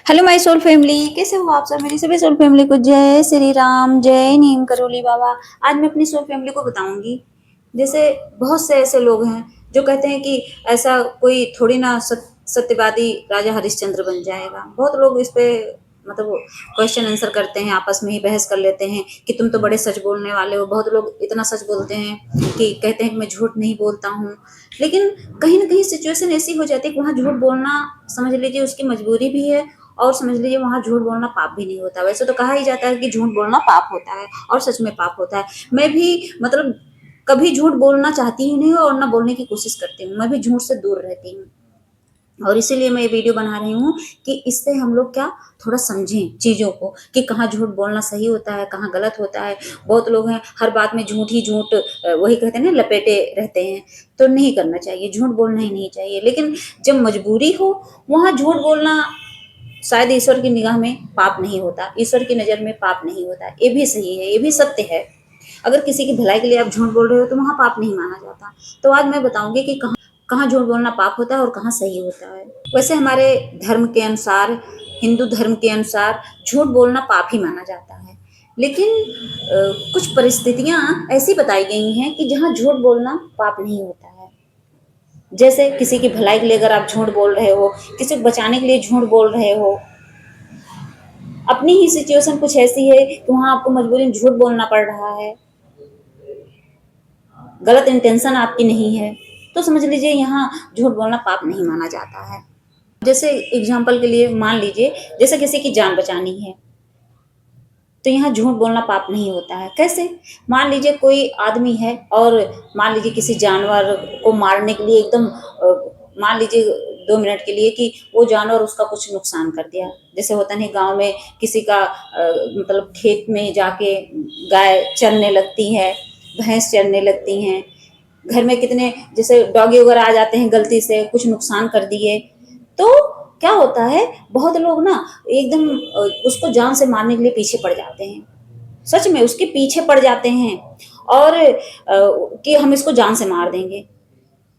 Hello my soul family, कैसे हो आप सब। मेरी सभी सोल फैमिली को जय श्री राम, जय नीम करोली बाबा। आज मैं अपनी सोल फैमिली को बताऊंगी। जैसे बहुत से ऐसे लोग हैं जो कहते हैं कि ऐसा कोई थोड़ी ना सत्यवादी राजा हरिश्चंद्र बन जाएगा। बहुत लोग इस पे मतलब क्वेश्चन आंसर करते हैं, आपस में ही बहस कर लेते हैं कि तुम तो बड़े सच बोलने वाले हो। बहुत लोग इतना सच बोलते हैं कि कहते हैं कि मैं झूठ नहीं बोलता हूँ, लेकिन कहीं ना कहीं सिचुएशन ऐसी हो जाती है कि वहाँ झूठ बोलना समझ लीजिए उसकी मजबूरी भी है, और समझ लीजिए वहाँ झूठ बोलना पाप भी नहीं होता। वैसे तो कहा ही जाता है कि झूठ बोलना पाप होता है, और सच में पाप होता है। मैं भी मतलब कभी झूठ बोलना चाहती ही नहीं हूँ और ना बोलने की कोशिश करती हूँ। मैं भी झूठ से दूर रहती हूँ, और इसीलिए मैं ये वीडियो बना रही हूँ कि इससे हम लोग क्या थोड़ा समझें चीज़ों को कि कहाँ झूठ बोलना सही होता है, कहाँ गलत होता है। बहुत लोग हैं हर बात में झूठ ही झूठ, वही कहते हैं ना, लपेटे रहते हैं। तो नहीं करना चाहिए, झूठ बोलना ही नहीं चाहिए। लेकिन जब मजबूरी हो वहाँ झूठ बोलना शायद ईश्वर की निगाह में पाप नहीं होता, ईश्वर की नज़र में पाप नहीं होता। ये भी सही है, ये भी सत्य है। अगर किसी की भलाई के लिए आप झूठ बोल रहे हो तो वहाँ पाप नहीं माना जाता। तो आज मैं बताऊंगी कि कहाँ कहाँ झूठ बोलना पाप होता है और कहाँ सही होता है। वैसे हमारे धर्म के अनुसार, हिंदू धर्म के अनुसार झूठ बोलना पाप ही माना जाता है। लेकिन कुछ परिस्थितियां ऐसी बताई गई हैं कि जहाँ झूठ बोलना पाप नहीं होता है। जैसे किसी की भलाई के लिए अगर आप झूठ बोल रहे हो, किसी को बचाने के लिए झूठ बोल रहे हो, अपनी ही सिचुएशन कुछ ऐसी है कि वहां आपको मजबूरी में झूठ बोलना पड़ रहा है, गलत इंटेंशन आपकी नहीं है, तो समझ लीजिए यहाँ झूठ बोलना पाप नहीं माना जाता है। जैसे एग्जाम्पल के लिए मान लीजिए, जैसे किसी की जान बचानी है तो यहाँ झूठ बोलना पाप नहीं होता है। कैसे? मान लीजिए कोई आदमी है और मान लीजिए किसी जानवर को मारने के लिए एकदम मान लीजिए 2 मिनट के लिए कि वो जानवर उसका कुछ नुकसान कर दिया। जैसे होता नहीं, गांव में किसी का मतलब खेत में जाके गाय चरने लगती है, भैंस चरने लगती हैं, घर में कितने जैसे डॉगी वगैरह आ जाते हैं, गलती से कुछ नुकसान कर दिए। तो क्या होता है, बहुत लोग ना एकदम उसको जान से मारने के लिए पीछे पड़ जाते हैं। सच में उसके पीछे पड़ जाते हैं, और कि हम इसको जान से मार देंगे।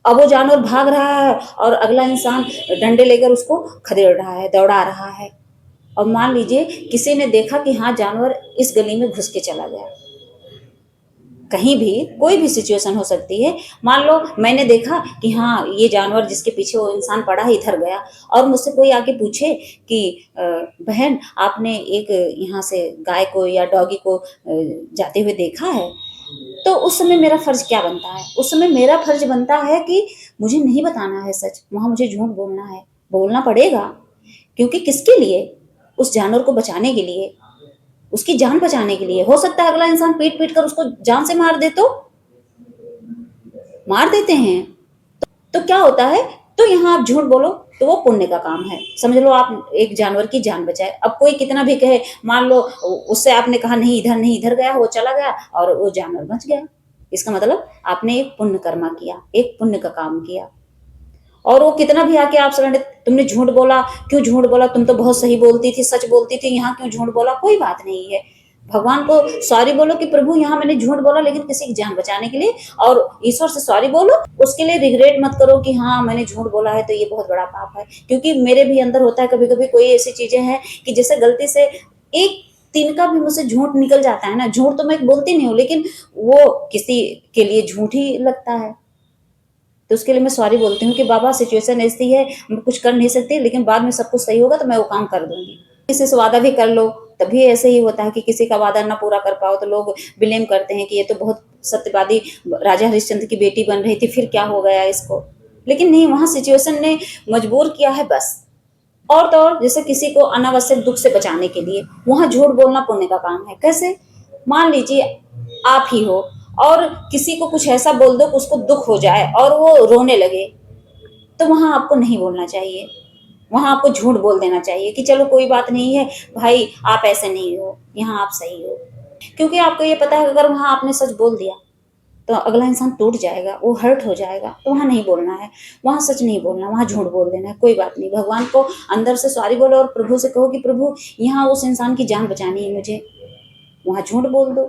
अब वो जानवर भाग रहा है और अगला इंसान डंडे लेकर उसको खदेड़ रहा है, दौड़ा रहा है। और मान लीजिए किसी ने देखा कि हाँ जानवर इस गली में घुस के चला गया। कहीं भी कोई भी सिचुएशन हो सकती है। मान लो मैंने देखा कि हाँ ये जानवर जिसके पीछे वो इंसान पड़ा है इधर गया, और मुझसे कोई आके पूछे कि बहन आपने एक यहाँ से गाय को या डॉगी को जाते हुए देखा है, तो उस समय मेरा फर्ज क्या बनता है? उस समय मेरा फर्ज बनता है कि मुझे नहीं बताना है सच, वहां मुझे झूठ बोलना है, बोलना पड़ेगा। क्योंकि किसके लिए? उस जानवर को बचाने के लिए, उसकी जान बचाने के लिए। हो सकता है अगला इंसान पीट पीट कर उसको जान से मार दे, तो मार देते हैं। तो क्या होता है, तो यहाँ आप झूठ बोलो तो वो पुण्य का काम है। समझ लो आप एक जानवर की जान बचाए। अब कोई कितना भी कहे, मान लो उससे आपने कहा नहीं इधर नहीं, इधर गया, वो चला गया और वो जानवर बच गया। इसका मतलब आपने एक पुण्य कर्मा किया, एक पुण्य का काम किया। और वो कितना भी आके आप सरेंडर, तुमने झूठ बोला, क्यों झूठ बोला, तुम तो बहुत सही बोलती थी, सच बोलती थी, यहाँ क्यों झूठ बोला? कोई बात नहीं है, भगवान को सॉरी बोलो कि प्रभु यहाँ मैंने झूठ बोला लेकिन किसी की जान बचाने के लिए, और ईश्वर से सॉरी बोलो। उसके लिए रिग्रेट मत करो कि हाँ मैंने झूठ बोला है तो ये बहुत बड़ा पाप है। क्योंकि मेरे भी अंदर होता है कभी कभी कोई ऐसी चीजें हैं कि जैसे गलती से एक तिनका भी मुझसे झूठ निकल जाता है ना। झूठ तो मैं बोलती नहीं हूँ, लेकिन वो किसी के लिए झूठ ही लगता है, तो उसके लिए मैं सॉरी बोलती हूँ कि बाबा सिचुएशन ऐसी है, मैं कुछ कर नहीं सकती, लेकिन बाद में सब कुछ सही होगा तो मैं वो काम कर दूंगी। किसी से वादा भी कर लो तभी ऐसे ही होता है कि किसी का वादा ना पूरा कर पाओ तो लोग ब्लेम करते हैं कि ये तो बहुत सत्यवादी राजा हरिश्चंद्र की बेटी बन रही थी, फिर क्या हो गया इसको। लेकिन नहीं, वहां सिचुएशन ने मजबूर किया है बस। और तो और जैसे किसी को अनावश्यक दुख से बचाने के लिए वहां झूठ बोलना पुण्य का काम है। कैसे? मान लीजिए आप ही हो और किसी को कुछ ऐसा बोल दो कि उसको दुख हो जाए और वो रोने लगे, तो वहां आपको नहीं बोलना चाहिए। वहां आपको झूठ बोल देना चाहिए कि चलो कोई बात नहीं है भाई, आप ऐसे नहीं हो, यहाँ आप सही हो। क्योंकि आपको ये पता है अगर वहां आपने सच बोल दिया तो अगला इंसान टूट जाएगा, वो हर्ट हो जाएगा, तो वहां नहीं बोलना है। वहां सच नहीं बोलना, वहां झूठ बोल देना है। कोई बात नहीं, भगवान को अंदर से सॉरी बोलो और प्रभु से कहो कि प्रभु यहाँ उस इंसान की जान बचानी है मुझे, वहां झूठ बोल दो।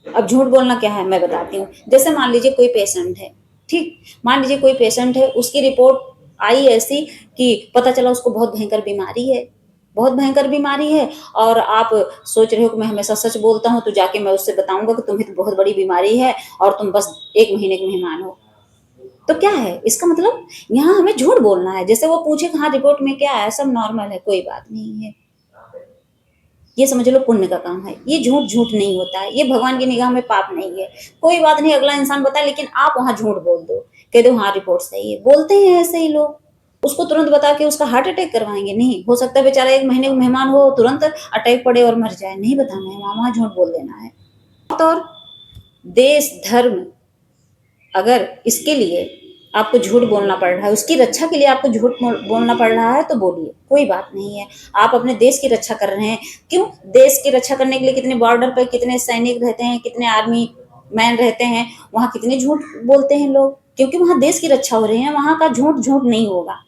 अब झूठ बोलना क्या है मैं बताती हूँ। जैसे मान लीजिए कोई पेशेंट है, ठीक, मान लीजिए कोई पेशेंट है, उसकी रिपोर्ट आई ऐसी कि पता चला उसको बहुत भयंकर बीमारी है, बहुत भयंकर बीमारी है, और आप सोच रहे हो कि मैं हमेशा सच बोलता हूँ, तो जाके मैं उससे बताऊँगा कि तुम्हें तो बहुत बड़ी बीमारी है और तुम बस 1 महीने के मेहमान हो। तो क्या है इसका मतलब? यहाँ हमें झूठ बोलना है। जैसे वो पूछे कि हाँ रिपोर्ट में क्या है, सब नॉर्मल है, कोई बात नहीं है। ये समझ लो पुण्य का काम है। ये झूठ झूठ नहीं होता है, ये भगवान की निगाह में पाप नहीं है। कोई बात नहीं, अगला इंसान बताए, लेकिन आप वहां झूठ बोल दो, कह दो हाँ रिपोर्ट सही है। बोलते हैं ऐसे ही लोग, उसको तुरंत बता के उसका हार्ट अटैक करवाएंगे। नहीं हो सकता बेचारा 1 महीने का मेहमान हो, तुरंत अटैक पड़े और मर जाए। नहीं बताना है, वहां वहां झूठ बोल देना है। और देश धर्म, अगर इसके लिए आपको झूठ बोलना पड़ रहा है, उसकी रक्षा के लिए आपको झूठ बोलना पड़ रहा है, तो बोलिए, कोई बात नहीं है। आप अपने देश की रक्षा कर रहे हैं। क्यों? देश की रक्षा करने के लिए कितने बॉर्डर पर कितने सैनिक रहते हैं, कितने आर्मी मैन रहते हैं, वहां कितने झूठ बोलते हैं लोग, क्योंकि वहां देश की रक्षा हो रही है। वहां का झूठ झूठ नहीं होगा।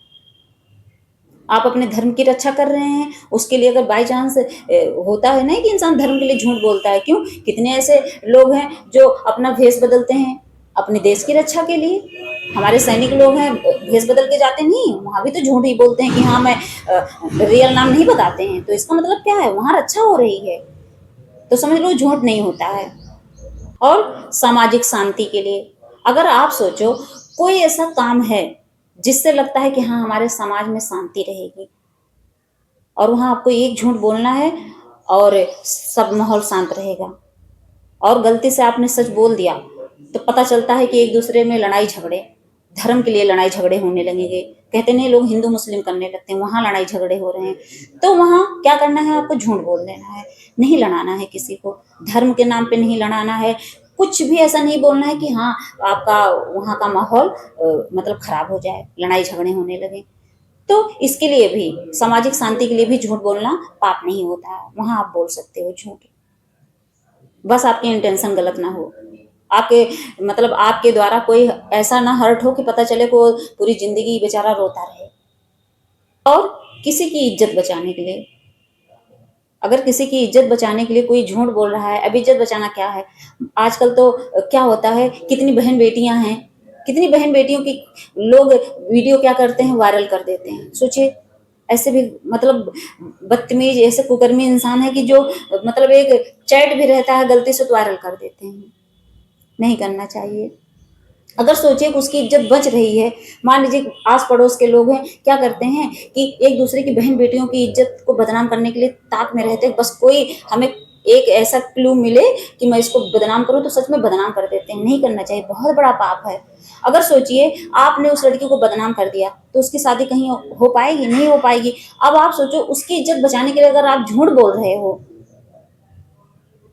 आप अपने धर्म की रक्षा कर रहे हैं, उसके लिए अगर बाई चांस होता है ना कि इंसान धर्म के लिए झूठ बोलता है, क्यों? कितने ऐसे लोग हैं जो अपना भेष बदलते हैं अपने देश की रक्षा के लिए। हमारे सैनिक लोग हैं, भेष बदल के जाते नहीं, वहां भी तो झूठ ही बोलते हैं कि हाँ मैं रियल नाम नहीं बताते हैं। तो इसका मतलब क्या है? वहां रक्षा हो रही है, तो समझ लो झूठ नहीं होता है। और सामाजिक शांति के लिए अगर आप सोचो कोई ऐसा काम है जिससे लगता है कि हाँ हमारे समाज में शांति रहेगी, और वहां आपको एक झूठ बोलना है और सब माहौल शांत रहेगा, और गलती से आपने सच बोल दिया तो पता चलता है कि एक दूसरे में लड़ाई झगड़े, धर्म के लिए लड़ाई झगड़े होने लगेंगे। कहते नहीं लोग हिंदू मुस्लिम करने लगते हैं, वहां लड़ाई झगड़े हो रहे हैं। तो वहां क्या करना है? आपको झूठ बोल देना है, नहीं लड़ाना है किसी को, धर्म के नाम पे नहीं लड़ाना है। कुछ भी ऐसा नहीं बोलना है कि हाँ आपका वहां का माहौल मतलब खराब हो जाए, लड़ाई झगड़े होने लगे। तो इसके लिए भी, सामाजिक शांति के लिए भी झूठ बोलना पाप नहीं होता है। वहां आप बोल सकते हो झूठ, बस आपकी इंटेंशन गलत ना हो, आपके मतलब आपके द्वारा कोई ऐसा ना हर्ट हो कि पता चले को पूरी जिंदगी बेचारा रोता रहे। और किसी की इज्जत बचाने के लिए, अगर किसी की इज्जत बचाने के लिए कोई झूठ बोल रहा है, अब इज्जत बचाना क्या है? आजकल तो क्या होता है, कितनी बहन बेटियां हैं, कितनी बहन बेटियों की लोग वीडियो क्या करते हैं, वायरल कर देते हैं। सोचिए, ऐसे भी मतलब बदतमीज ऐसे कुकर्मी इंसान है कि जो मतलब एक चैट भी रहता है गलती से तो वायरल कर देते हैं। नहीं करना चाहिए। अगर सोचिए कि उसकी इज्जत बच रही है, मान लीजिए आस पड़ोस के लोग हैं, क्या करते हैं कि एक दूसरे की बहन बेटियों की इज्जत को बदनाम करने के लिए ताक में रहते हैं, बस कोई हमें एक ऐसा क्लू मिले कि मैं इसको बदनाम करूं तो सच में बदनाम कर देते हैं। नहीं करना चाहिए, बहुत बड़ा पाप है। अगर सोचिए आपने उस लड़की को बदनाम कर दिया तो उसकी शादी कहीं हो पाएगी? नहीं हो पाएगी। अब आप सोचो उसकी इज्जत बचाने के लिए अगर आप झूठ बोल रहे हो,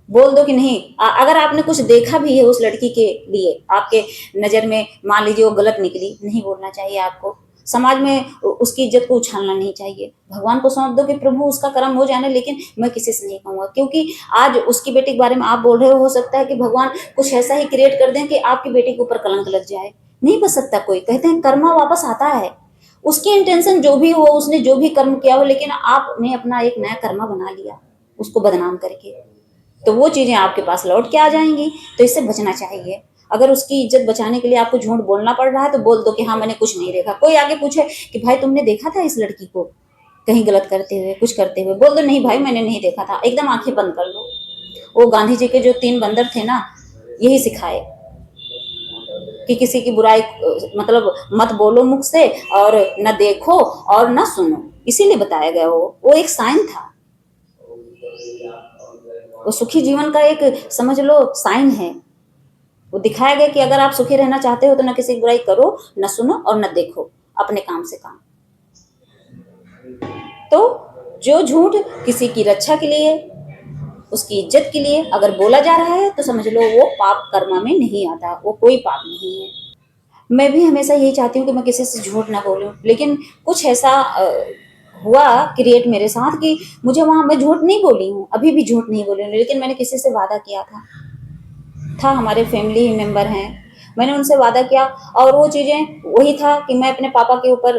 बोल दो कि नहीं, अगर आपने कुछ देखा भी है उस लड़की के लिए, आपके नजर में मान लीजिए वो गलत निकली, नहीं बोलना चाहिए आपको। समाज में उसकी इज्जत को उछालना नहीं चाहिए। भगवान को सौंप दो कि प्रभु उसका कर्म हो जाने, लेकिन मैं किसी से नहीं कहूंगा। क्योंकि आज उसकी बेटी के बारे में आप बोल रहे हो सकता है कि भगवान कुछ ऐसा ही क्रिएट कर दें कि आपकी बेटी के ऊपर कलंक लग जाए। नहीं बच सकता कोई, कहते हैं कर्मा वापस आता है। उसकी इंटेंशन जो भी हो, उसने जो भी कर्म किया हो, लेकिन आपने अपना एक नया कर्मा बना लिया उसको बदनाम करके, तो वो चीजें आपके पास लौट के आ जाएंगी। तो इससे बचना चाहिए। अगर उसकी इज्जत बचाने के लिए आपको झूठ बोलना पड़ रहा है तो बोल दो कि हाँ मैंने कुछ नहीं देखा। कोई आगे पूछे कि भाई तुमने देखा था इस लड़की को कहीं गलत करते हुए, कुछ करते हुए, बोल दो नहीं भाई मैंने नहीं देखा था, एकदम आंखें बंद कर लो। वो गांधी जी के जो 3 बंदर थे ना, यही सिखाए कि किसी की बुराई मतलब मत बोलो मुख से, और न देखो और न सुनो, इसीलिए बताया गया। वो एक साइन था, वो सुखी जीवन का एक समझ लो साइन है। वो दिखाया गया कि अगर आप सुखी रहना चाहते हो तो न किसी की बुराई करो, न सुनो और न देखो, अपने काम से काम। तो जो झूठ किसी की रक्षा के लिए, उसकी इज्जत के लिए अगर बोला जा रहा है तो समझ लो वो पाप कर्मा में नहीं आता, वो कोई पाप नहीं है। मैं भी हमेशा यही चाहती हूँ कि मैं किसी से झूठ ना बोलूं, लेकिन कुछ ऐसा हुआ क्रिएट मेरे साथ कि मुझे वहां, मैं झूठ नहीं बोली हूँ, अभी भी झूठ नहीं बोली हूँ, लेकिन मैंने किसी से वादा किया था हमारे फैमिली मेंबर हैं, मैंने उनसे वादा किया, और वो चीजें वही था कि मैं अपने पापा के ऊपर,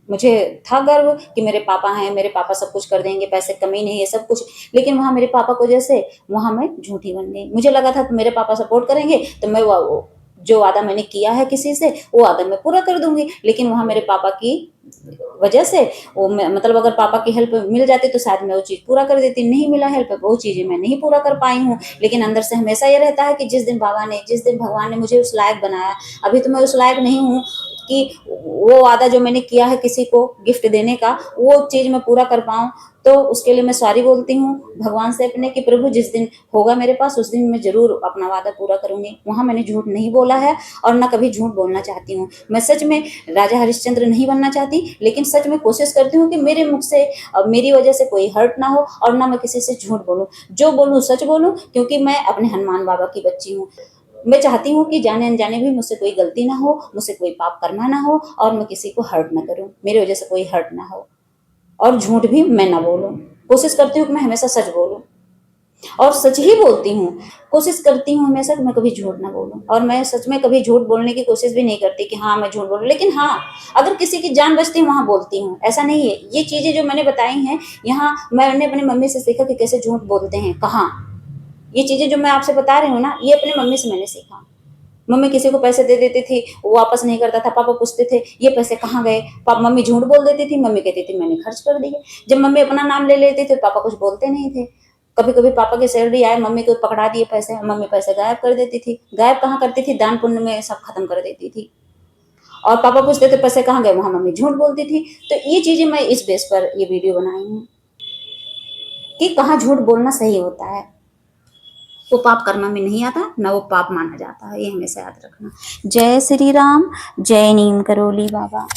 मुझे था गर्व कि मेरे पापा हैं, मेरे पापा सब कुछ कर देंगे, पैसे कमी नहीं है सब कुछ, लेकिन वहां मेरे पापा को जैसे वहां मैं झूठी बन गई। मुझे लगा था कि मेरे पापा सपोर्ट करेंगे तो मैं जो वादा मैंने किया है किसी से वो वादा मैं पूरा कर दूंगी, लेकिन वहां मेरे पापा की वजह से वो मतलब अगर पापा की हेल्प मिल जाती तो शायद मैं वो चीज़ पूरा कर देती, नहीं मिला हेल्प, वो चीज़ें मैं नहीं पूरा कर पाई हूँ। लेकिन अंदर से हमेशा ये रहता है कि जिस दिन भगवान ने मुझे उस लायक बनाया, अभी तो मैं उस लायक नहीं हूँ कि वो वादा जो मैंने किया है किसी को गिफ्ट देने का वो चीज़ मैं पूरा कर पाऊँ। तो उसके लिए मैं सॉरी बोलती हूँ भगवान से अपने कि प्रभु जिस दिन होगा मेरे पास उस दिन मैं ज़रूर अपना वादा पूरा करूँगी। वहाँ मैंने झूठ नहीं बोला है और ना कभी झूठ बोलना चाहती हूँ। मैं सच में राजा हरिश्चंद्र नहीं बनना चाहती, लेकिन सच में कोशिश करती हूँ कि मेरे मुख से मेरी वजह से कोई हर्ट ना हो और ना मैं किसी से झूठ बोलूँ। जो बोलूँ सच बोलूँ, क्योंकि मैं अपने हनुमान बाबा की बच्ची हूँ। मैं चाहती हूँ कि जाने अनजाने भी मुझसे कोई गलती ना हो, मुझसे कोई पाप करना ना हो और मैं किसी को हर्ट ना करूँ, मेरी वजह से कोई हर्ट ना हो और झूठ भी मैं ना बोलूँ। कोशिश करती हूँ कि मैं हमेशा सच बोलूँ और सच ही बोलती हूँ। कोशिश करती हूँ हमेशा कि मैं कभी झूठ ना बोलूँ और मैं सच में कभी झूठ बोलने की कोशिश भी नहीं करती कि हाँ मैं झूठ बोलूँ, लेकिन हाँ अगर किसी की जान बचती है वहाँ बोलती हूँ, ऐसा नहीं है। ये चीज़ें जो मैंने बताई हैं यहाँ मैंने अपनी मम्मी से सीखा कि कैसे झूठ बोलते हैं, कहाँ ये चीज़ें जो मैं आपसे बता रही हूँ ना ये अपनी मम्मी से मैंने सीखा। मम्मी किसी को पैसे दे देती थी वो वापस नहीं करता था, पापा पूछते थे ये पैसे कहाँ गए, पापा मम्मी झूठ बोल देती थी, मम्मी कहती थी मैंने खर्च कर दिए। जब मम्मी अपना नाम ले लेती थी पापा कुछ बोलते नहीं थे। कभी कभी पापा की सैलरी आए मम्मी को पकड़ा दिए पैसे, मम्मी पैसे गायब कर देती थी। गायब कहाँ करती थी, दान पुण्य में सब खत्म कर देती थी। और पापा पूछते थे पैसे कहाँ गए, वहां मम्मी झूठ बोलती थी। तो ये चीजें मैं इस बेस पर ये वीडियो बनाई हूँ कि कहाँ झूठ बोलना सही होता है। वो पाप कर्म में नहीं आता, ना वो पाप माना जाता है, ये हमेशा याद रखना। जय श्री राम, जय नीम करोली बाबा।